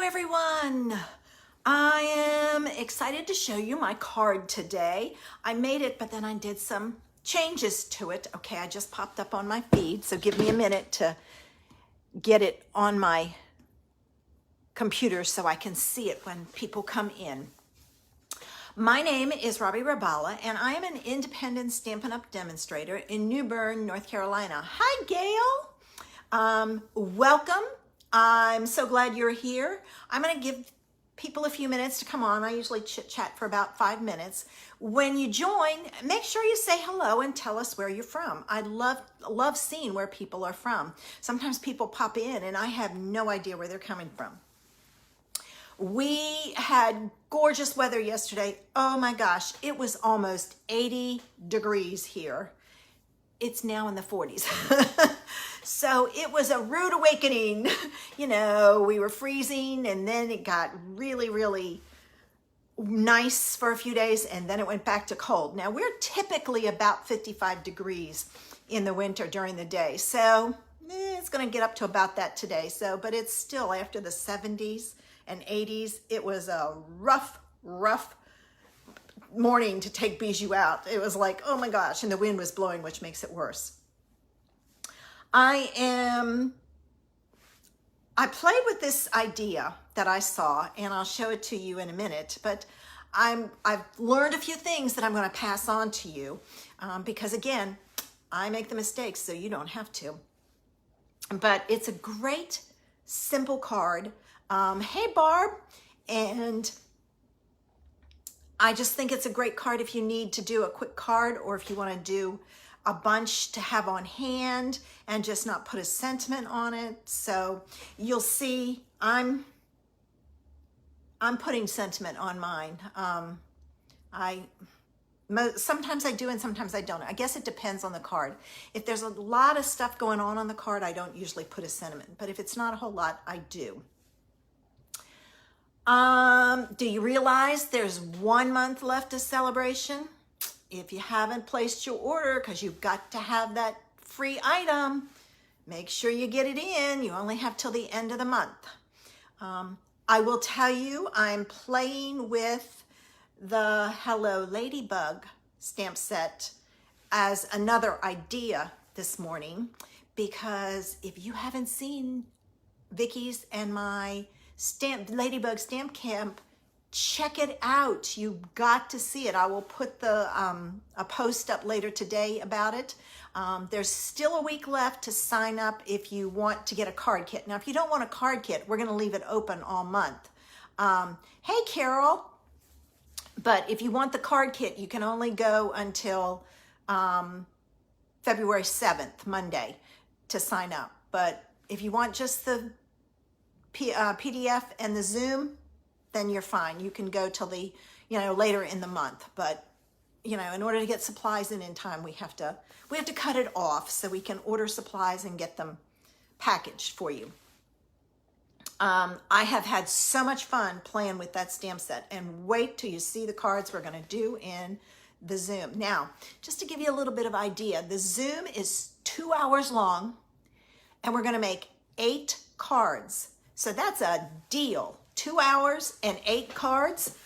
everyone. I am excited to show you my card today. I made it, but then I did some changes to it. Okay, I just popped up on my feed, so give me a minute to get it on my computer so I can see it when people come in. My name is Robbie Rabala, and I am an independent Stampin' Up! Demonstrator in New Bern, North Carolina. Hi, Gail. Welcome. I'm so glad you're here. I'm going to give people a few minutes to come on. I usually chit-chat for about 5 minutes. When you join, make sure you say hello and tell us where you're from. I love seeing where people are from. Sometimes people pop in and I have no idea where they're coming from. We had gorgeous weather yesterday. Oh my gosh, it was almost 80 degrees here. It's now in the 40s. So it was a rude awakening. You know, we were freezing and then it got really, really nice for a few days and then it went back to cold. Now we're typically about 55 degrees in the winter during the day. So it's gonna get up to about that today. So, but it's still after the 70s and 80s. It was a rough morning to take Bijou out. It was like, oh my gosh, and the wind was blowing, which makes it worse. I played with this idea that I saw, and I'll show it to you in a minute, but I've learned a few things that I'm going to pass on to you because again, I make the mistakes so you don't have to. But it's a great, simple card. Hey, Barb. And I just think it's a great card if you need to do a quick card or if you want to do a bunch to have on hand and just not put a sentiment on it. So you'll see I'm putting sentiment on mine. Sometimes I do and sometimes I don't. I guess it depends on the card. If there's a lot of stuff going on the card, I don't usually put a sentiment, but if it's not a whole lot, I do. Do you realize there's 1 month left of celebration? If you haven't placed your order, because you've got to have that free item, make sure you get it in. You only have till the end of the month. I will tell you, I'm playing with the Hello Ladybug stamp set as another idea this morning, because if you haven't seen Vicky's and my Ladybug Stamp Camp, check it out. You've got to see it. I will put the a post up later today about it. There's still a week left to sign up if you want to get a card kit. Now, if you don't want a card kit, we're going to leave it open all month. Hey, Carol. But if you want the card kit, you can only go until February 7th, Monday, to sign up. But if you want just the PDF and the Zoom, then you're fine. You can go till the, later in the month. But, in order to get supplies in time, we have to cut it off so we can order supplies and get them packaged for you. I have had so much fun playing with that stamp set, and wait till you see the cards we're going to do in the Zoom. Now, just to give you a little bit of idea, the Zoom is 2 hours long and we're going to make 8 cards. So that's a deal. 2 hours and 8 cards.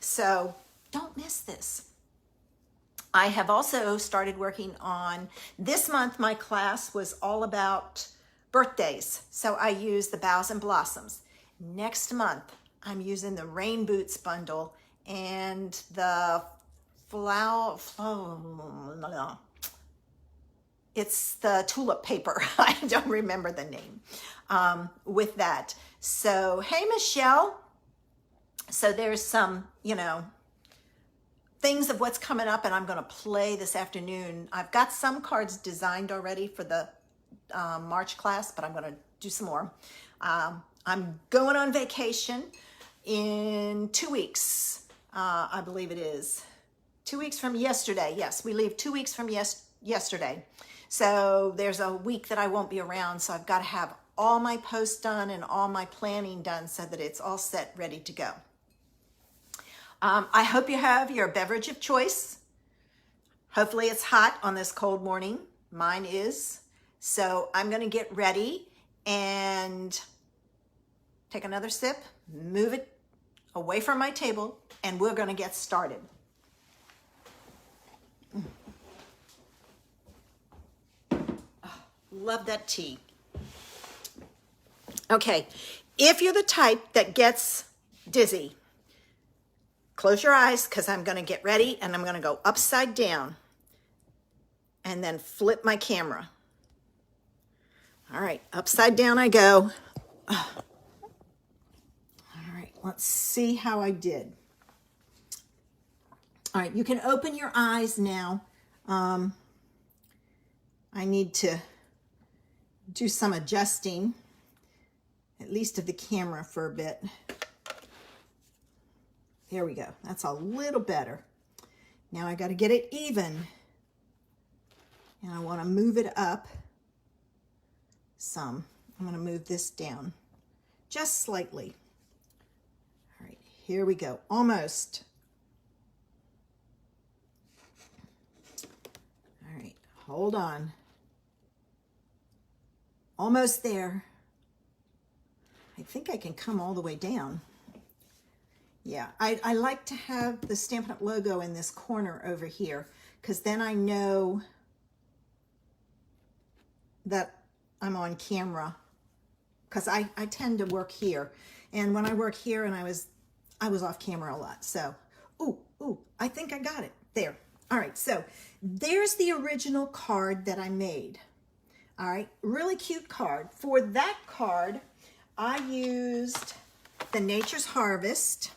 So don't miss this. I have also started working on, this month my class was all about birthdays. So I used the Boughs and Blossoms. Next month, I'm using the Rain Boots bundle and the it's the tulip paper. I don't remember the name with that. So, hey, Michelle. So there's some, things of what's coming up, and I'm going to play this afternoon. I've got some cards designed already for the March class, but I'm going to do some more. I'm going on vacation in 2 weeks. I believe it is 2 weeks from yesterday. Yes, we leave 2 weeks from yesterday. So there's a week that I won't be around. So I've got to have all my posts done and all my planning done so that it's all set, ready to go. I hope you have your beverage of choice. Hopefully it's hot on this cold morning. Mine is. So I'm going to get ready and take another sip, move it away from my table, and we're gonna get started. Oh, love that tea. Okay, if you're the type that gets dizzy, close your eyes because I'm gonna get ready and I'm gonna go upside down and then flip my camera. All right, upside down I go. All right, let's see how I did. All right, you can open your eyes now. I need to do some adjusting, at least of the camera for a bit. There we go. That's a little better. Now I got to get it even. And I want to move it up some. I'm going to move this down just slightly. All right, here we go. Almost. All right, hold on. Almost there. I think I can come all the way down. Yeah, I like to have the Stampin' Up! Logo in this corner over here because then I know that I'm on camera because I tend to work here. And when I work here and I was off camera a lot. So, ooh, I think I got it. There. All right, so there's the original card that I made. All right, really cute card. For that card, I used the Nature's Harvest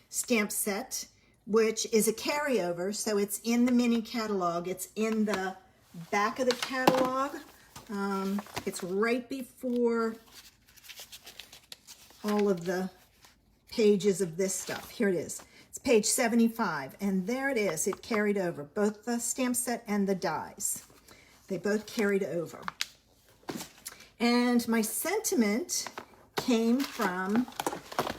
stamp set, which is a carryover. So it's in the mini catalog. It's in the back of the catalog. It's right before all of the pages of this stuff. Here it is. It's page 75, and there it is. It carried over, both the stamp set and the dies. They both carried over. And my sentiment came from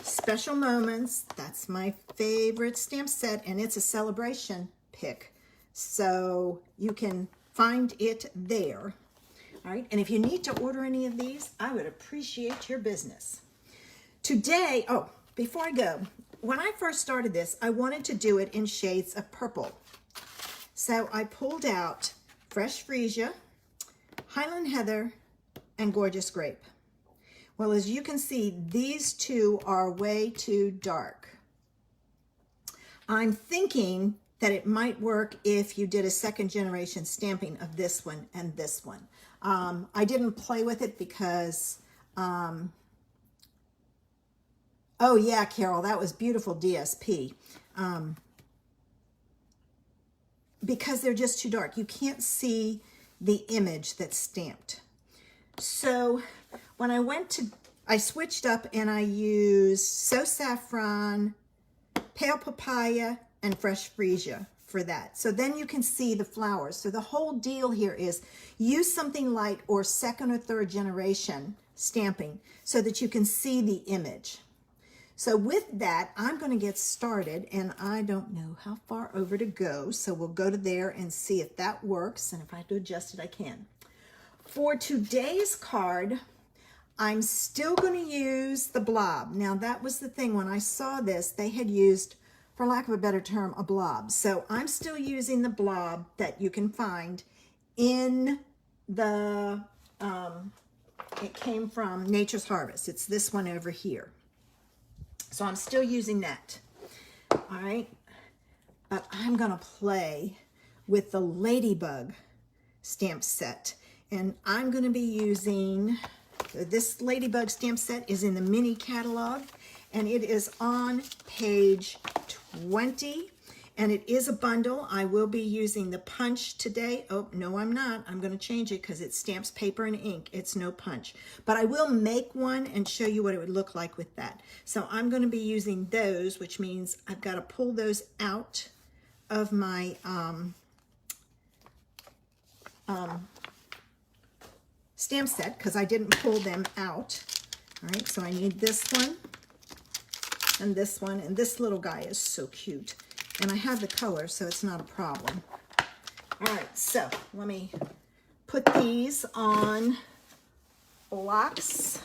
Special Moments. That's my favorite stamp set, and it's a celebration pick. So you can find it there. All right, and if you need to order any of these, I would appreciate your business. Today, oh, before I go, when I first started this, I wanted to do it in shades of purple. So I pulled out Fresh Freesia, Highland Heather, and Gorgeous Grape. Well, as you can see, these two are way too dark. I'm thinking that it might work if you did a second generation stamping of this one and this one. I didn't play with it because, oh yeah, Carol, that was beautiful DSP. Because they're just too dark. You can't see the image that's stamped. So when I switched up and I used So Saffron, Pale Papaya, and Fresh Freesia for that. So then you can see the flowers. So the whole deal here is use something light or second or third generation stamping so that you can see the image. So with that, I'm going to get started, and I don't know how far over to go. So we'll go to there and see if that works. And if I have to adjust it, I can. For today's card, I'm still going to use the blob. Now that was the thing, when I saw this, they had used, for lack of a better term, a blob. So I'm still using the blob that you can find in the, it came from Nature's Harvest. It's this one over here. So I'm still using that. All right. But I'm going to play with the Ladybug stamp set. And I'm going to be using, this Ladybug stamp set is in the mini catalog, and it is on page 20, and it is a bundle. I will be using the punch today. Oh, no, I'm not. I'm going to change it because it stamps paper and ink. It's no punch. But I will make one and show you what it would look like with that. So I'm going to be using those, which means I've got to pull those out of my stamp set because I didn't pull them out. All right, so I need this one and this one, and this little guy is so cute. And I have the color, so it's not a problem. All right, so let me put these on blocks,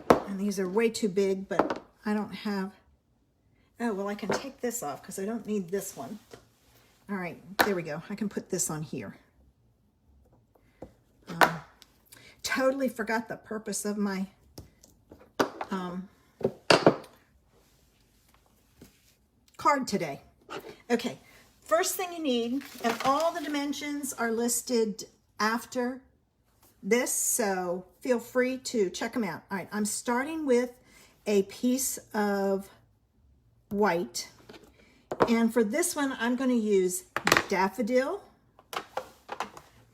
and And these are way too big, but I don't have, oh, well, I can take this off because I don't need this one. All right, there we go. I can put this on here. Totally forgot the purpose of my card today. Okay, first thing you need, and all the dimensions are listed after this, so feel free to check them out. All right, I'm starting with a piece of white, and for this one I'm going to use daffodil,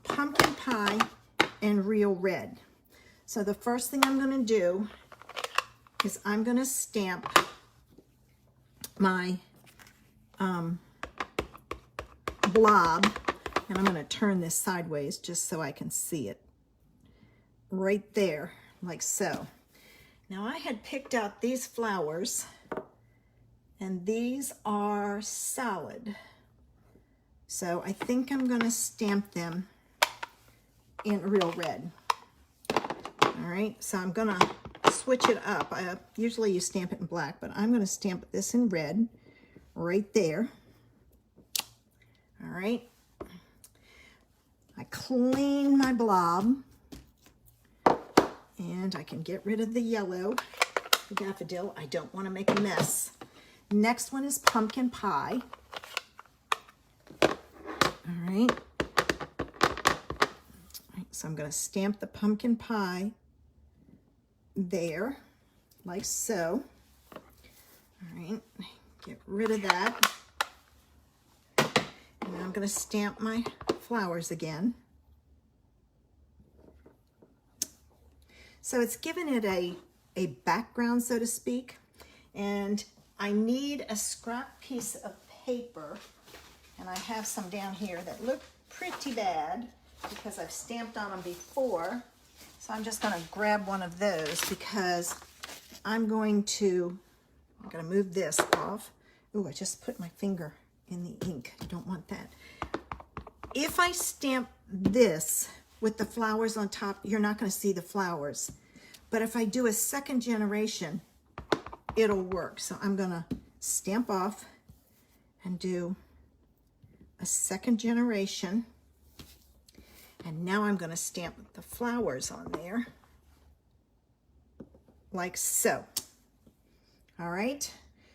pumpkin pie, and real red. So the first thing I'm going to do is I'm going to stamp my blob, and I'm going to turn this sideways just so I can see it right there, like so. Now I had picked out these flowers, and these are solid, so I think I'm going to stamp them in real red. All right, so I'm going to switch it up. Usually you stamp it in black, but I'm going to stamp this in red right there. All right, I clean my blob, and I can get rid of the yellow, the daffodil. I don't want to make a mess. Next one is pumpkin pie. All right, so I'm going to stamp the pumpkin pie there, like so. All right, get rid of that. And now I'm going to stamp my flowers again. So it's given it a background, so to speak, and I need a scrap piece of paper, and I have some down here that look pretty bad because I've stamped on them before. So I'm just going to grab one of those because I'm going to move this off. Ooh, I just put my finger in the ink. I don't want that. If I stamp this with the flowers on top, you're not going to see the flowers. But if I do a second generation, it'll work. So I'm going to stamp off and do a second generation. And now I'm going to stamp the flowers on there, like so. All right,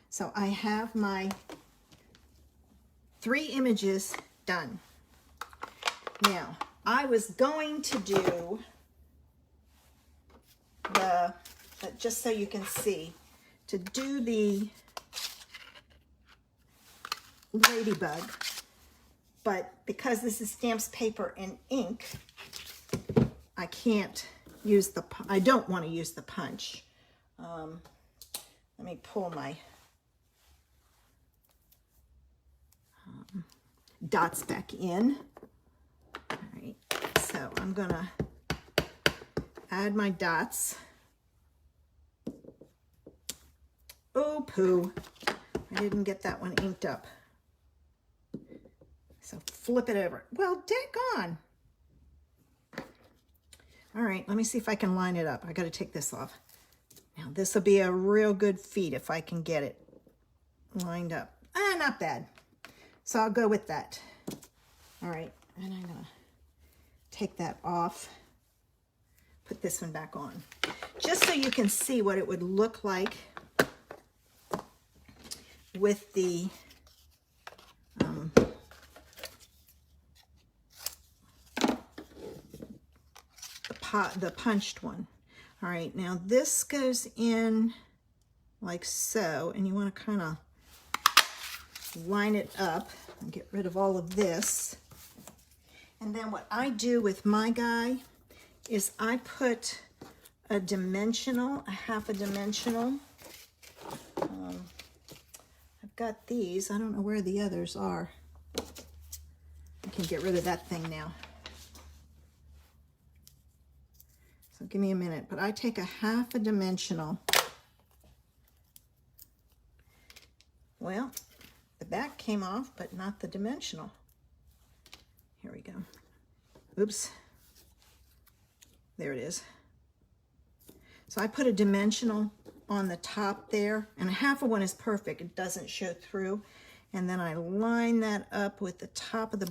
so I have my 3 images done. Now, I was going to do the, just so you can see, to do the ladybug, but because this is stamps, paper, and ink, I can't use the, I don't want to use the punch. Let me pull my dots back in. All right, so I'm gonna add my dots. Oh, poo. I didn't get that one inked up. So flip it over. Well, daggone. All right, let me see if I can line it up. I got to take this off. Now, this will be a real good feat if I can get it lined up. Not bad. So I'll go with that. All right, and I'm going to take that off. Put this one back on. Just so you can see what it would look like with the the punched one. All right, now this goes in like so, and you want to kind of line it up and get rid of all of this. And then what I do with my guy is I put a dimensional, a half a dimensional. I've got these. I don't know where the others are. I can get rid of that thing now. So give me a minute, but I take a half a dimensional. Well, the back came off, but not the dimensional. Here we go. Oops. There it is. So I put a dimensional on the top there, and a half of one is perfect. It doesn't show through. And then I line that up with the top of the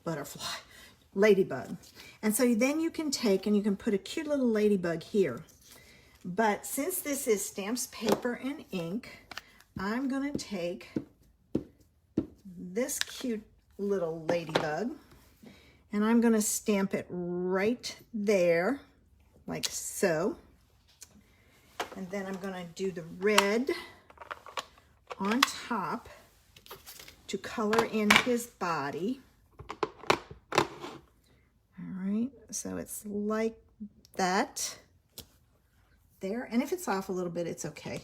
butterfly, ladybug. And so then you can take and you can put a cute little ladybug here. But since this is stamps, paper, and ink, I'm gonna take this cute little ladybug and I'm gonna stamp it right there, like so. And then I'm gonna do the red on top to color in his body. All right, so it's like that there. And if it's off a little bit, it's okay.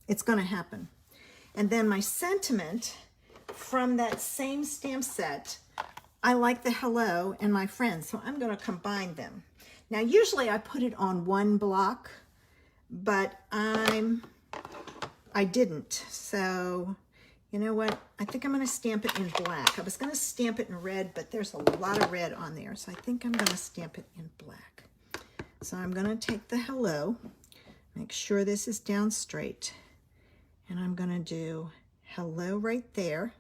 It's gonna happen. And then my sentiment from that same stamp set, I like the hello and my friends, so I'm gonna combine them. Now, usually I put it on one block, but I didn't. So, you know what? I think I'm gonna stamp it in black. I was gonna stamp it in red, but there's a lot of red on there, so I think I'm gonna stamp it in black. So I'm gonna take the hello, make sure this is down straight, and I'm gonna do hello right there.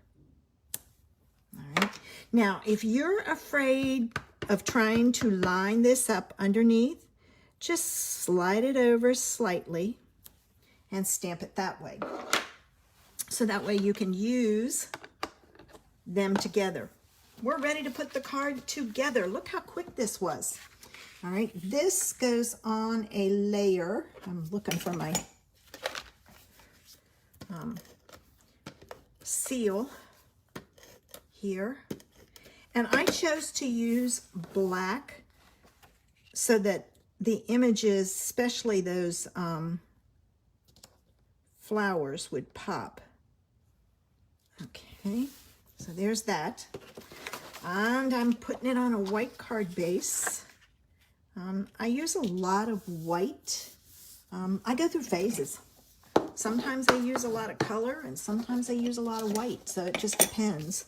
All right. Now, if you're afraid of trying to line this up underneath, just slide it over slightly and stamp it that way. So that way you can use them together. We're ready to put the card together. Look how quick this was. All right, this goes on a layer. I'm looking for my seal here. And I chose to use black so that the images, especially those flowers, would pop. Okay, so there's that. And I'm putting it on a white card base. I use a lot of white. I go through phases. Sometimes I use a lot of color and sometimes I use a lot of white, so it just depends.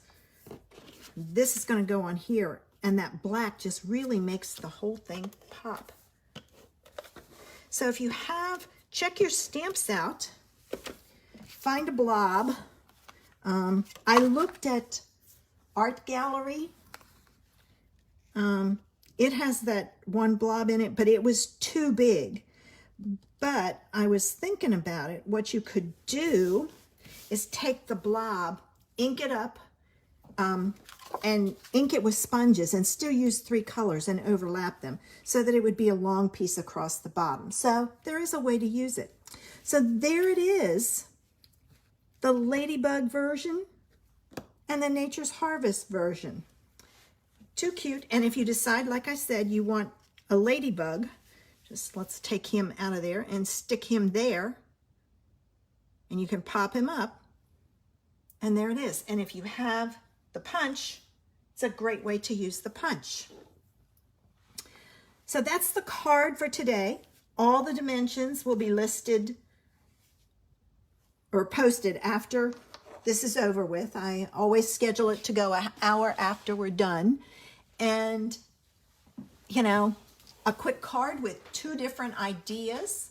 This is going to go on here, and that black just really makes the whole thing pop. So if you have, check your stamps out, find a blob. I looked at Art Gallery. It has that one blob in it, but it was too big. But I was thinking about it. What you could do is take the blob, ink it up, and ink it with sponges and still use 3 colors and overlap them so that it would be a long piece across the bottom. So there is a way to use it. So there it is, the Ladybug version and the Nature's Harvest version. Too cute. And if you decide, like I said, you want a ladybug, just let's take him out of there and stick him there. And you can pop him up. And there it is. And if you have the punch, it's a great way to use the punch. So that's the card for today. All the dimensions will be listed or posted after this is over with. I always schedule it to go an hour after we're done. And, you know, a quick card with 2 different ideas.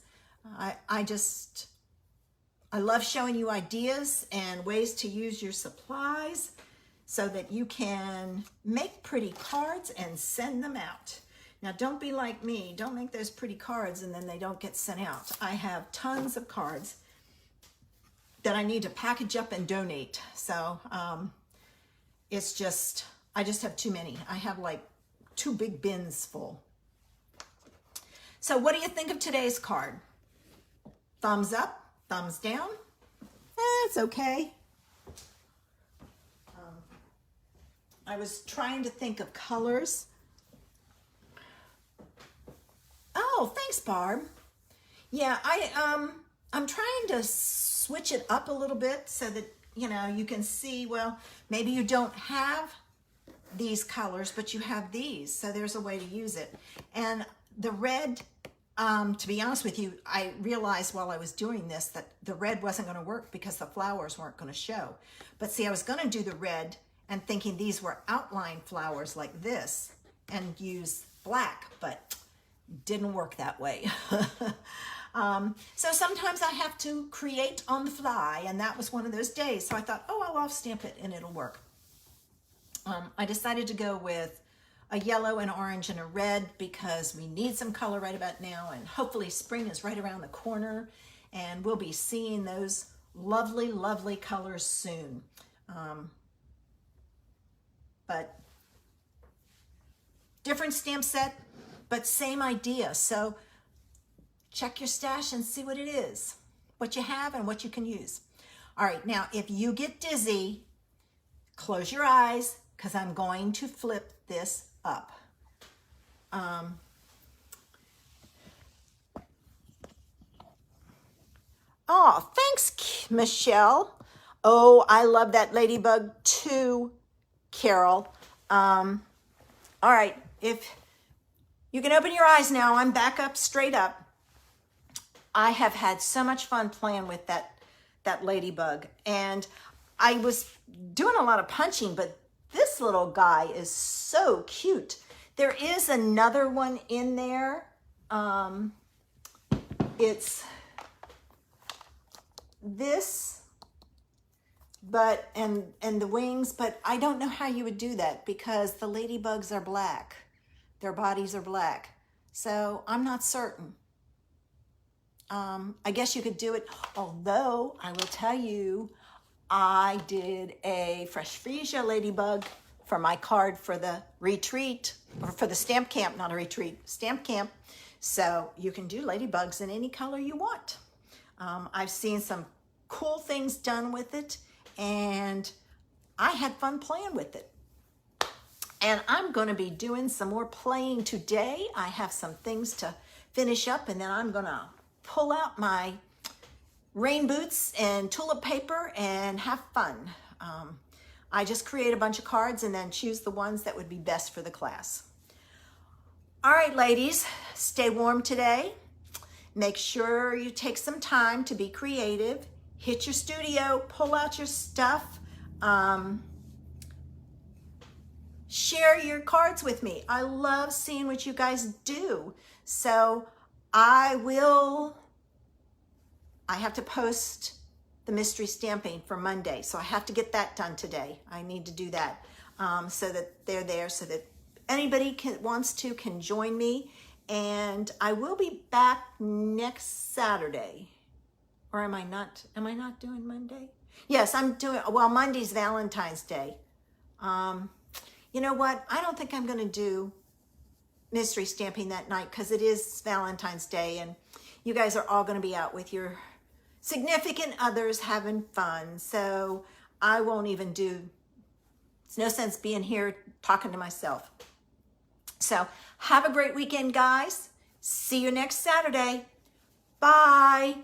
I love showing you ideas and ways to use your supplies so that you can make pretty cards and send them out. Now, don't be like me. Don't make those pretty cards and then they don't get sent out. I have tons of cards that I need to package up and donate. So it's just, I just have too many. I have like 2 big bins full. So what do you think of today's card? Thumbs up, thumbs down? It's okay. I was trying to think of colors. Oh, thanks, Barb. Yeah, I'm trying to switch it up a little bit so that, you know, you can see, well, maybe you don't have these colors, but you have these. So there's a way to use it. And the red, to be honest with you, I realized while I was doing this that the red wasn't going to work because the flowers weren't going to show. But see, I was going to do the red and thinking these were outline flowers like this and use black, but didn't work that way. So sometimes I have to create on the fly, and that was one of those days. So I thought, oh, I'll off stamp it and it'll work. I decided to go with a yellow, an orange, and a red because we need some color right about now, and hopefully spring is right around the corner, and we'll be seeing those lovely, lovely colors soon. But different stamp set, but same idea. So check your stash and see what it is, what you have and what you can use. All right, now if you get dizzy, close your eyes because I'm going to flip this up. Oh, thanks, Michelle. Oh, I love that ladybug too, Carol. All right, if you can open your eyes now, I'm back up, straight up. I have had so much fun playing with that ladybug, and I was doing a lot of punching, but this little guy is so cute. There is another one in there. It's this, but and the wings, but I don't know how you would do that because the ladybugs are black. Their bodies are black. So I'm not certain. I guess you could do it, although I will tell you, I did a Fresh Freesia ladybug for my card for the retreat, or for the stamp camp, not a retreat, stamp camp. So you can do ladybugs in any color you want. I've seen some cool things done with it, and I had fun playing with it. And I'm going to be doing some more playing today. I have some things to finish up, and then I'm going to pull out my rain boots and tulip paper and have fun. I just create a bunch of cards and then choose the ones that would be best for the class. All right, ladies, stay warm today. Make sure you take some time to be creative. Hit your studio, pull out your stuff. Share your cards with me. I love seeing what you guys do. So I have to post the mystery stamping for Monday. So I have to get that done today. I need to do that so that they're there, so that anybody wants to can join me. And I will be back next Saturday. Or am I not doing Monday? Yes, I'm doing, well, Monday's Valentine's Day. You know what? I don't think I'm going to do mystery stamping that night because it is Valentine's Day and you guys are all going to be out with your significant others having fun. So I won't even do, it's no sense being here talking to myself. So have a great weekend, guys. See you next Saturday. Bye.